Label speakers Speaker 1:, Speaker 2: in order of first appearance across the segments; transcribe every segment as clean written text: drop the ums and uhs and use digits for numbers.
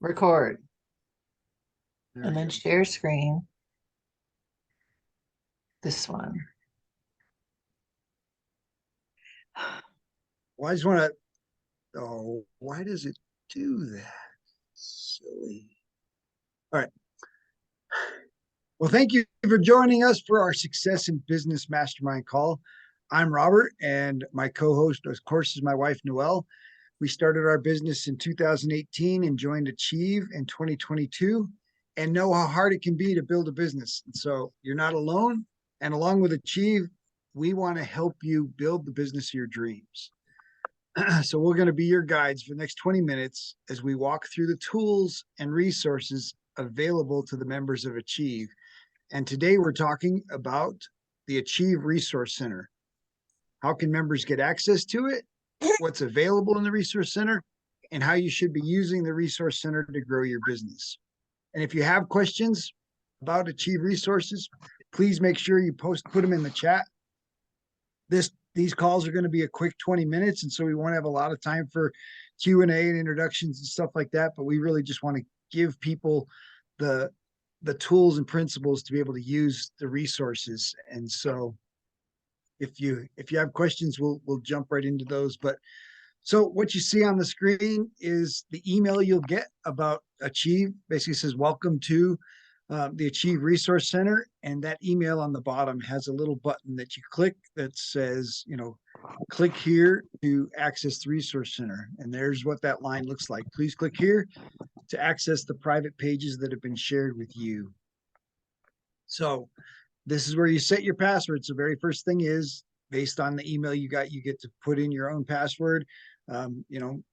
Speaker 1: Record,
Speaker 2: There
Speaker 1: and
Speaker 2: we
Speaker 1: then
Speaker 2: go.
Speaker 1: share screen. This one.
Speaker 2: Well, I just want to. Oh, why does it do that? Silly. All right. Well, thank you for joining us for our Success in Business Mastermind call. I'm Robert, and my co-host, of course, is my wife, Noelle. We started our business in 2018 and joined Achieve in 2022 and know how hard it can be to build a business. And so you're not alone. And along with Achieve, we want to help you build the business of your dreams. So we're going to be your guides for the next 20 minutes as we walk through the tools and resources available to the members of Achieve. And today we're talking about the Achieve Resource Center. How can members get access to it? What's available in the Resource Center? And how you should be using the Resource Center to grow your business. And if you have questions about Achieve Resources, please make sure you put them in the chat. These calls are going to be a quick 20 minutes, and so we won't have a lot of time for Q&A and introductions and stuff like that, but we really just want to give people the tools and principles to be able to use the resources. And so if you have questions, we'll jump right into those. But so what you see on the screen is the email you'll get about Achieve. Basically says, welcome to the Achieve Resource Center. And that email on the bottom has a little button that you click that says, click here to access the Resource Center. And there's what that line looks like. Please click here to access the private pages that have been shared with you. So this is where you set your password. So very first thing is, based on the email you got, you get to put in your own password.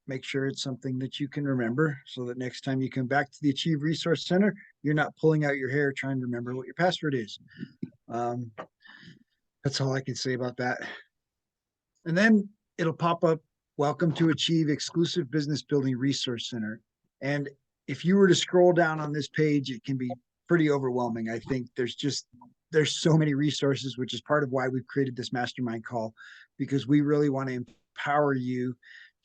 Speaker 2: Make sure it's something that you can remember so that next time you come back to the Achieve Resource Center, you're not pulling out your hair trying to remember what your password is. That's all I can say about that. And then it'll pop up, welcome to Achieve Exclusive Business Building Resource Center. And if you were to scroll down on this page, it can be pretty overwhelming. I think there's so many resources, which is part of why we've created this mastermind call, because we really want to empower you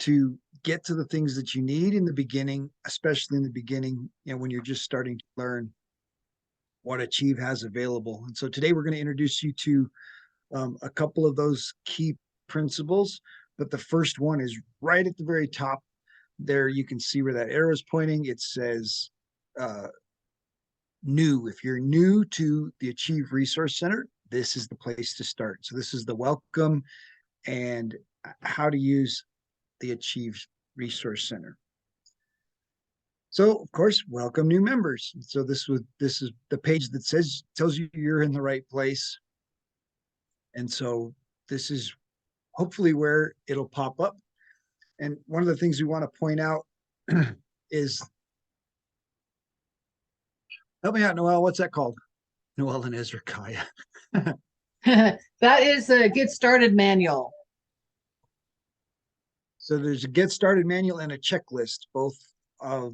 Speaker 2: to get to the things that you need in the beginning, especially in the beginning, when you're just starting to learn what Achieve has available. And so today we're going to introduce you to a couple of those key principles. But the first one is right at the very top there. You can see where that arrow is pointing. It says new. If you're new to the Achieve Resource Center, this is the place to start. So this is the welcome and how to use the Achieve Resource Center. So of course, welcome new members. So this is the page that tells you you're in the right place. And so this is hopefully where it'll pop up. And one of the things we want to point out is, help me out, Noelle, what's that called? Noelle and Ezra-Kaya.
Speaker 1: That is a Get Started manual.
Speaker 2: So there's a Get Started manual and a checklist. Both are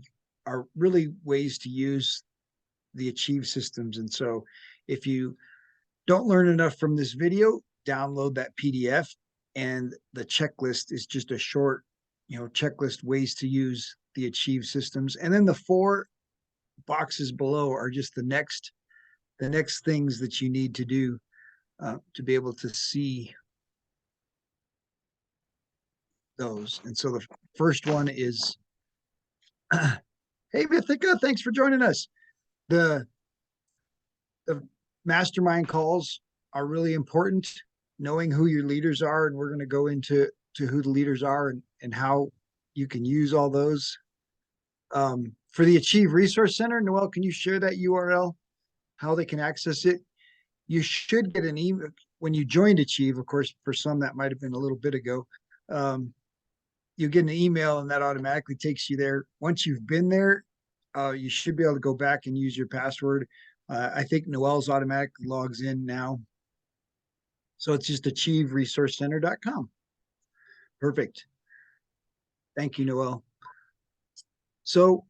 Speaker 2: really ways to use the Achieve systems. And so if you don't learn enough from this video, download that PDF. And the checklist is just a short, checklist ways to use the Achieve systems. And then the 4 boxes below are just the next things that you need to do to be able to see those. And so the first one is, hey, Vithika, thanks for joining us. The mastermind calls are really important, knowing who your leaders are. And we're going to go into who the leaders are and how you can use all those. For the Achieve Resource Center, Noelle, can you share that URL, how they can access it? You should get an email when you joined Achieve. Of course, for some, that might have been a little bit ago. You get an email and that automatically takes you there. Once you've been there, you should be able to go back and use your password. I think Noelle's automatically logs in now. So it's just achieveresourcecenter.com. Perfect. Thank you, Noelle. So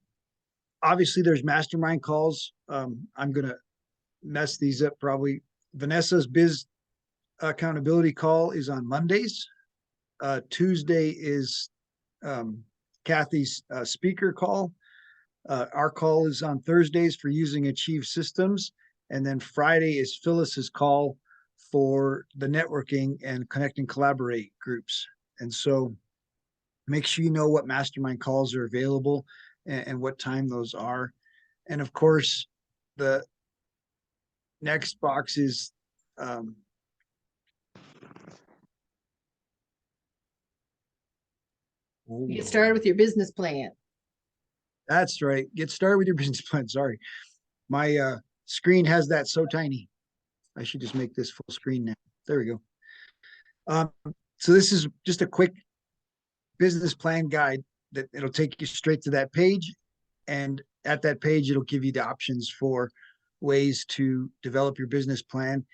Speaker 2: obviously there's mastermind calls. I'm going to mess these up probably. Vanessa's biz accountability call is on Mondays. Tuesday is Kathy's speaker call. Our call is on Thursdays for using Achieve systems. And then Friday is Phyllis's call for the networking and connect and collaborate groups. And so make sure you know what mastermind calls are available and what time those are. And of course, the next box is
Speaker 1: Get started with your business plan.
Speaker 2: that's right. Get started with your business plan. Sorry. My screen has that so tiny. I should just make this full screen now. There we go. So this is just a quick business plan guide that it'll take you straight to that page. And at that page, it'll give you the options for ways to develop your business plan.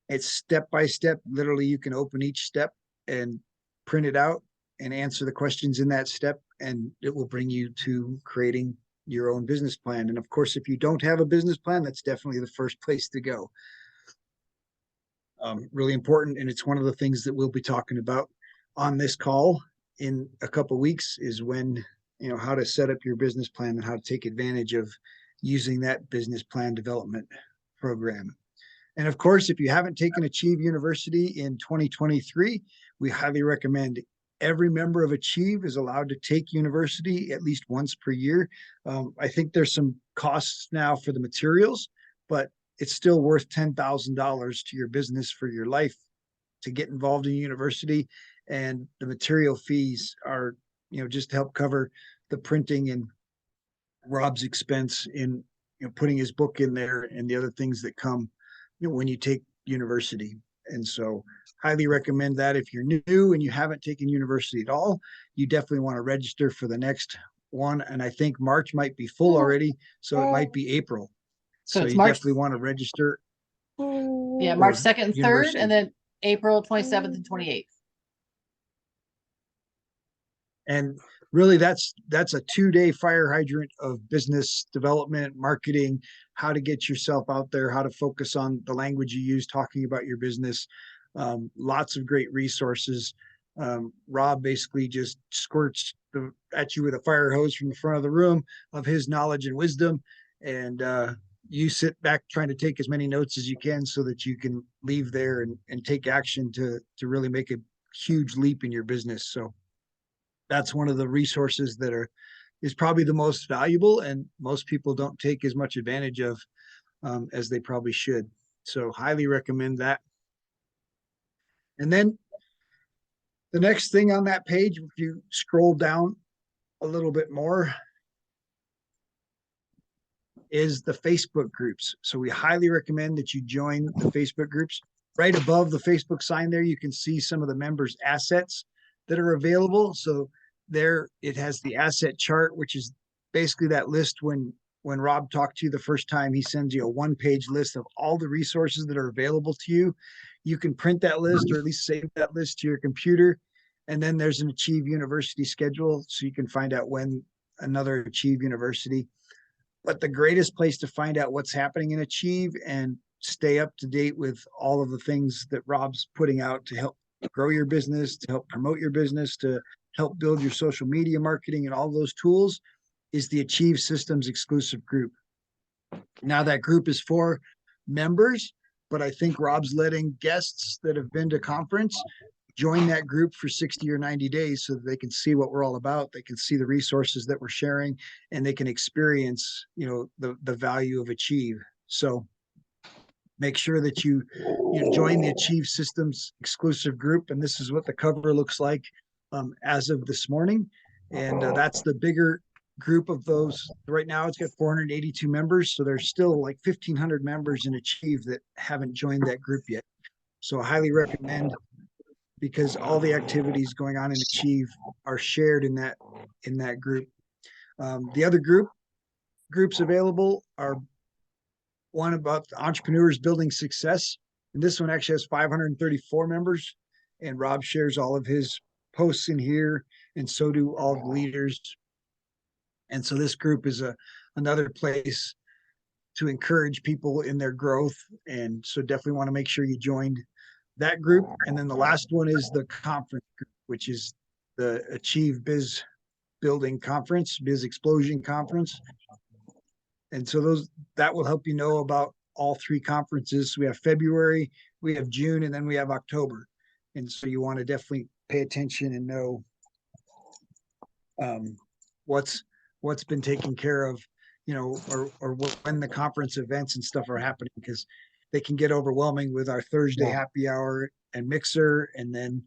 Speaker 2: It's step by step. Literally, you can open each step and print it out and answer the questions in that step, and it will bring you to creating your own business plan. And of course, if you don't have a business plan, that's definitely the first place to go. Really important, and it's one of the things that we'll be talking about on this call in a couple of weeks is when, how to set up your business plan and how to take advantage of using that business plan development program. And of course, if you haven't taken Achieve University in 2023, we highly recommend every member of Achieve is allowed to take university at least once per year. I think there's some costs now for the materials, but it's still worth $10,000 to your business for your life to get involved in university. And the material fees are, just to help cover the printing and Rob's expense in putting his book in there and the other things that come when you take university. And so highly recommend that. If you're new and you haven't taken university at all, you definitely want to register for the next one. And I think March might be full already, so it might be April. So you
Speaker 1: March,
Speaker 2: definitely want to register.
Speaker 1: Yeah, March 2nd and 3rd, and then April 27th and 28th.
Speaker 2: And really that's a 2-day fire hydrant of business development, marketing, how to get yourself out there, how to focus on the language you use talking about your business. Lots of great resources. Rob basically just squirts at you with a fire hose from the front of the room of his knowledge and wisdom, and you sit back trying to take as many notes as you can so that you can leave there and take action to really make a huge leap in your business. So that's one of the resources that is probably the most valuable, and most people don't take as much advantage of as they probably should. So highly recommend that. And then the next thing on that page, if you scroll down a little bit more, is the Facebook groups. So we highly recommend that you join the Facebook groups. Right above the Facebook sign there, you can see some of the members' assets that are available. So there it has the asset chart, which is basically that list when Rob talked to you the first time, he sends you a 1-page list of all the resources that are available to you. You can print that list or at least save that list to your computer. And then there's an Achieve University schedule, so you can find out when another Achieve University. But the greatest place to find out what's happening in Achieve and stay up to date with all of the things that Rob's putting out to help grow your business, to help promote your business, to help build your social media marketing and all those tools is the Achieve Systems exclusive group. Now that group is for members, but I think Rob's letting guests that have been to conference join that group for 60 or 90 days so that they can see what we're all about. They can see the resources that we're sharing, and they can experience, the value of Achieve. So make sure that you join the Achieve Systems exclusive group. And this is what the cover looks like as of this morning. And that's the bigger group of those. Right now it's got 482 members. So there's still like 1,500 members in Achieve that haven't joined that group yet. So I highly recommend, because all the activities going on in Achieve are shared in that group. The other groups available are one about entrepreneurs building success. And this one actually has 534 members. And Rob shares all of his posts in here, and so do all the leaders. And so this group is another place to encourage people in their growth. And so definitely want to make sure you joined that group. And then the last one is the conference group, which is the Achieve Biz building conference, Biz Explosion conference. And so that will help you know about all three conferences. We have February, we have June, and then we have October. And so you want to definitely pay attention and know what's been taken care of, or when the conference events and stuff are happening, because they can get overwhelming with our Thursday happy hour and mixer, and then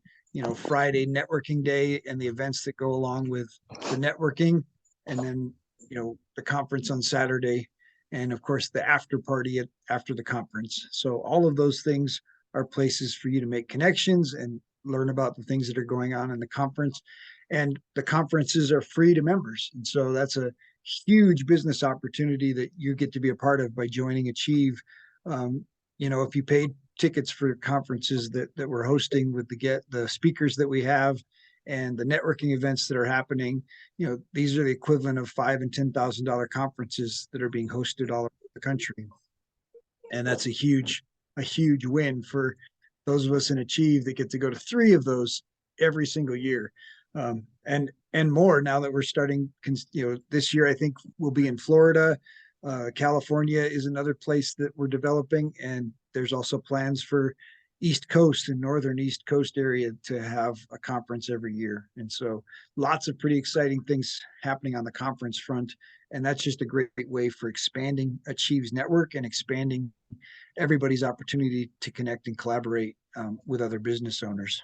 Speaker 2: Friday networking day and the events that go along with the networking, and then the conference on Saturday, and of course the after party after the conference. So all of those things are places for you to make connections and learn about the things that are going on in the conference. And the conferences are free to members, and so that's a huge business opportunity that you get to be a part of by joining Achieve. If you paid tickets for conferences that we're hosting with the speakers that we have and the networking events that are happening, these are the equivalent of $5,000 and $10,000 conferences that are being hosted all over the country. And that's a huge win for those of us in Achieve that get to go to 3 of those every single year. And more now that we're starting, this year, I think we'll be in Florida. California is another place that we're developing. And there's also plans for East Coast and Northern East Coast area to have a conference every year. And so lots of pretty exciting things happening on the conference front. And that's just a great way for expanding Achieve's network and expanding everybody's opportunity to connect and collaborate with other business owners.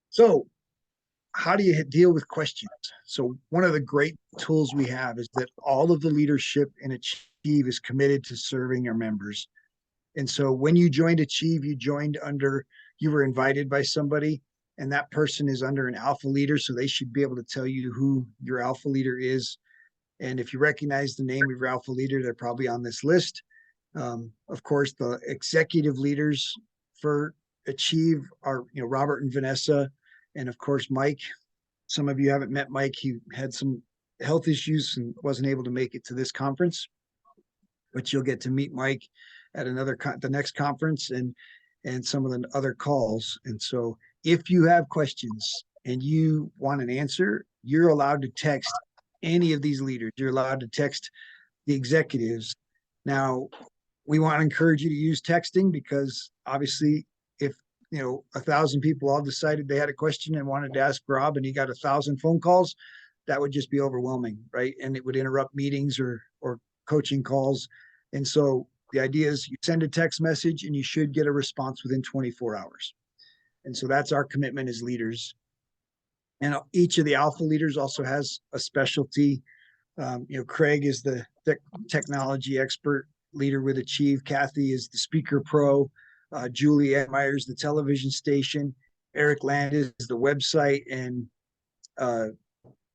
Speaker 2: So how do you deal with questions? So one of the great tools we have is that all of the leadership in Achieve is committed to serving our members. And so when you joined Achieve, you were invited by somebody, and that person is under an alpha leader. So they should be able to tell you who your alpha leader is. And if you recognize the name of your alpha leader, they're probably on this list. Of course, the executive leaders for Achieve are, Robert and Vanessa, and of course, Mike. Some of you haven't met Mike. He had some health issues and wasn't able to make it to this conference, but you'll get to meet Mike at the next conference and some of the other calls. And so if you have questions and you want an answer, you're allowed to text any of these leaders. You're allowed to text the executives. Now, we want to encourage you to use texting, because obviously if 1,000 people all decided they had a question and wanted to ask Rob and he got 1,000 phone calls, that would just be overwhelming, right? And it would interrupt meetings or coaching calls. And so the idea is you send a text message and you should get a response within 24 hours. And so that's our commitment as leaders. And each of the alpha leaders also has a specialty. Craig is the technology expert leader with Achieve. Kathy is the speaker pro. Julie Myers, the television station. Eric Land is the website and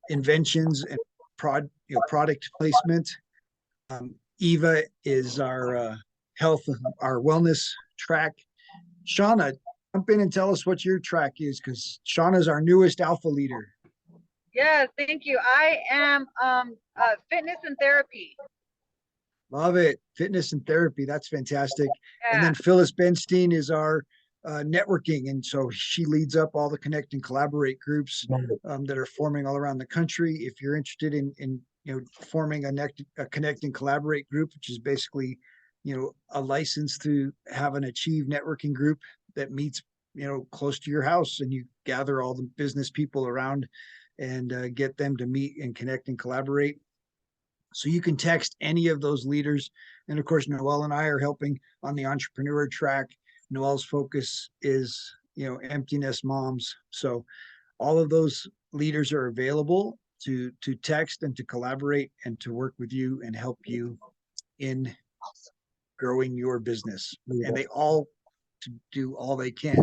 Speaker 2: inventions and product placement. Eva is our health, our wellness track. Shauna, jump in and tell us what your track is, because Shauna's our newest alpha leader.
Speaker 3: Yes, thank you. I am fitness and therapy.
Speaker 2: Love it. Fitness and therapy. That's fantastic. Yeah. And then Phyllis Benstein is our networking. And so she leads up all the connect and collaborate groups that are forming all around the country. If you're interested in forming a connect and collaborate group, which is basically, a license to have an Achieve networking group that meets, close to your house, and you gather all the business people around and get them to meet and connect and collaborate. So you can text any of those leaders. And of course, Noelle and I are helping on the entrepreneur track. Noelle's focus is, empty nest moms. So all of those leaders are available to text and to collaborate and to work with you and help you in growing your business. And they all to do all they can.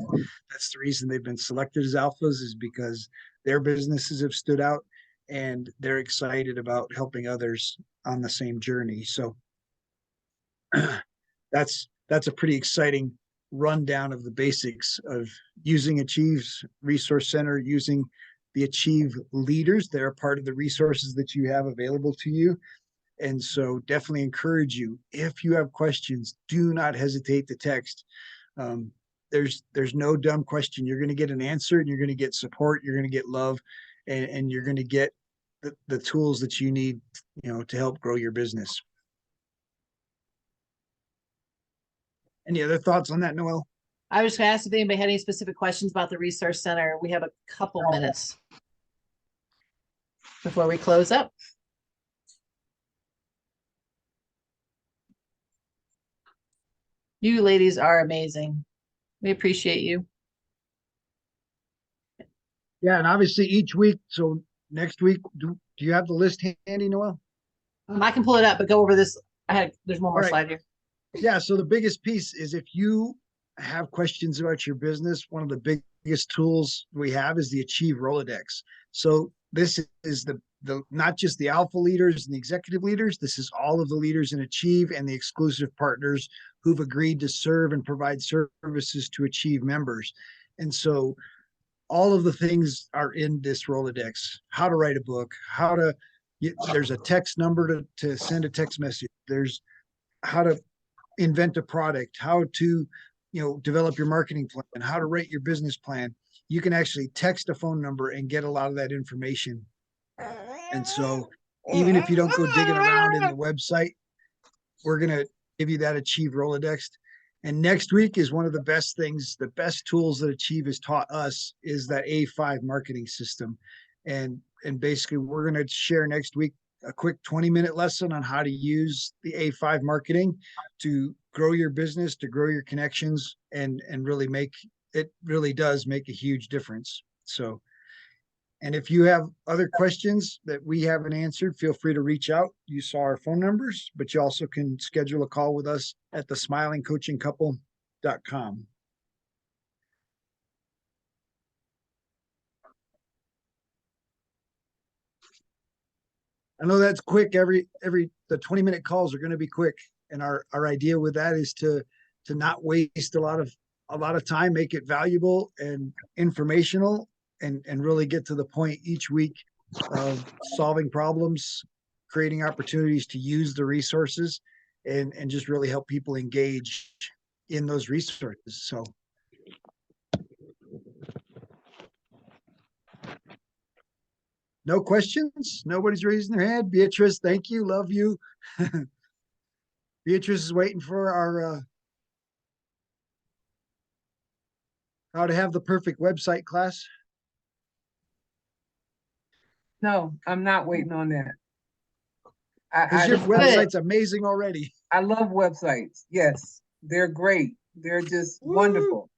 Speaker 2: That's the reason they've been selected as alphas, is because their businesses have stood out and they're excited about helping others on the same journey. So that's a pretty exciting rundown of the basics of using Achieve's Resource Center, using the Achieve leaders. They're a part of the resources that you have available to you. And so definitely encourage you, if you have questions, do not hesitate to text. there's no dumb question. You're going to get an answer, and you're going to get support. You're going to get love, and you're going to get the tools that you need, to help grow your business. Any other thoughts on that, Noel?
Speaker 1: I was going to ask if anybody had any specific questions about the Resource Center. We have a couple minutes before we close up. You ladies are amazing. We appreciate you.
Speaker 2: Yeah, and obviously each week. So next week, do you have the list handy, Noel?
Speaker 1: I can pull it up, but go over this. There's one more
Speaker 2: All right.
Speaker 1: slide here.
Speaker 2: Yeah, so the biggest piece is if you have questions about your business, one of the biggest tools we have is the Achieve Rolodex. So this is the not just the alpha leaders and the executive leaders, this is all of the leaders in Achieve and the exclusive partners who've agreed to serve and provide services to Achieve members. And so all of the things are in this Rolodex. How to write a book, there's a text number to send a text message. There's how to invent a product, how to, develop your marketing plan, how to write your business plan. You can actually text a phone number and get a lot of that information. And so even if you don't go digging around in the website, we're going to give you that Achieve Rolodex. And next week is one of the best things, the best tools that Achieve has taught us is that A5 marketing system. And basically we're going to share next week a quick 20-minute lesson on how to use the A5 marketing to grow your business, to grow your connections, and really does make a huge difference. So, and if you have other questions that we haven't answered, feel free to reach out. You saw our phone numbers, but you also can schedule a call with us at thesmilingcoachingcouple.com. I know that's quick. The 20-minute calls are going to be quick. And our idea with that is to not waste a lot of time, make it valuable and informational, and really get to the point each week of solving problems, creating opportunities to use the resources, and just really help people engage in those resources. So no questions? Nobody's raising their hand. Beatrice, thank you. Love you. Beatrice is waiting for our how to have the perfect website class.
Speaker 4: No, I'm not waiting on that.
Speaker 2: Because your website's amazing already.
Speaker 4: I love websites. Yes, they're great. They're just wonderful.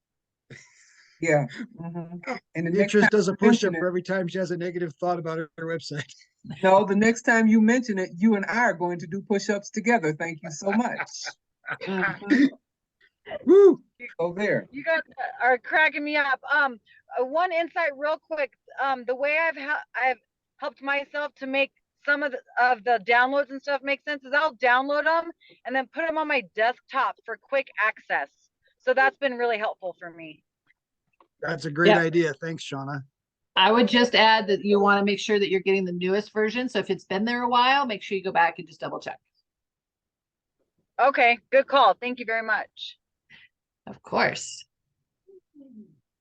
Speaker 4: Yeah. Mm-hmm. And
Speaker 2: Beatrice does a push-up for every time she has a negative thought about her website.
Speaker 4: No, the next time you mention it, you and I are going to do push-ups together. Thank you so much. Mm-hmm.
Speaker 2: Woo!
Speaker 4: Go there.
Speaker 3: You guys are cracking me up. One insight real quick. The way I've helped myself to make some of the downloads and stuff make sense is I'll download them and then put them on my desktop for quick access. So that's been really helpful for me.
Speaker 2: That's a great idea. Thanks, Shauna.
Speaker 1: I would just add that you want to make sure that you're getting the newest version. So if it's been there a while, make sure you go back and just double check.
Speaker 3: Okay, good call. Thank you very much.
Speaker 1: Of course.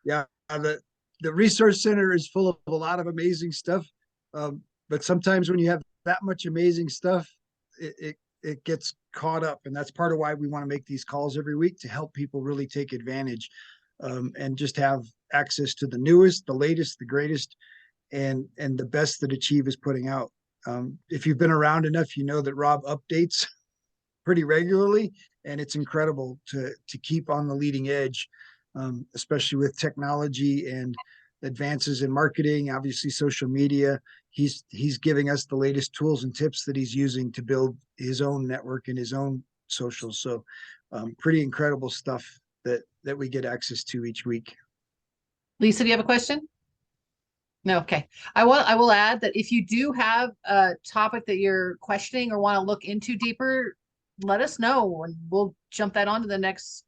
Speaker 2: Yeah, the Resource Center is full of a lot of amazing stuff. But sometimes when you have that much amazing stuff, it gets caught up. And that's part of why we want to make these calls every week, to help people really take advantage and just have access to the newest, the latest, the greatest, and the best that Achieve is putting out. If you've been around enough, you know that Rob updates pretty regularly, and it's incredible to keep on the leading edge, especially with technology and advances in marketing, obviously social media. He's giving us the latest tools and tips that he's using to build his own network and his own socials. So pretty incredible stuff that we get access to each week.
Speaker 1: Lisa, do you have a question? No, okay. I will add that if you do have a topic that you're questioning or want to look into deeper, let us know and we'll jump that onto the next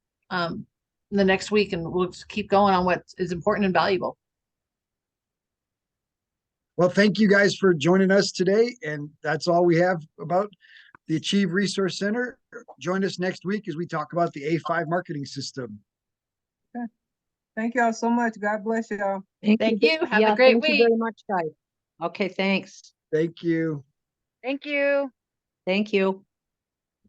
Speaker 1: week, and we'll keep going on what is important and valuable.
Speaker 2: Well, thank you guys for joining us today. And that's all we have about the Achieve Resource Center. Join us next week as we talk about the A5 marketing system.
Speaker 4: Okay. Thank y'all so much. God bless y'all.
Speaker 1: Thank you. Have a
Speaker 5: Yeah,
Speaker 1: great
Speaker 5: thank you
Speaker 1: week.
Speaker 5: very much, guys. Okay, thanks.
Speaker 2: Thank you.
Speaker 3: Thank you.
Speaker 5: Thank you.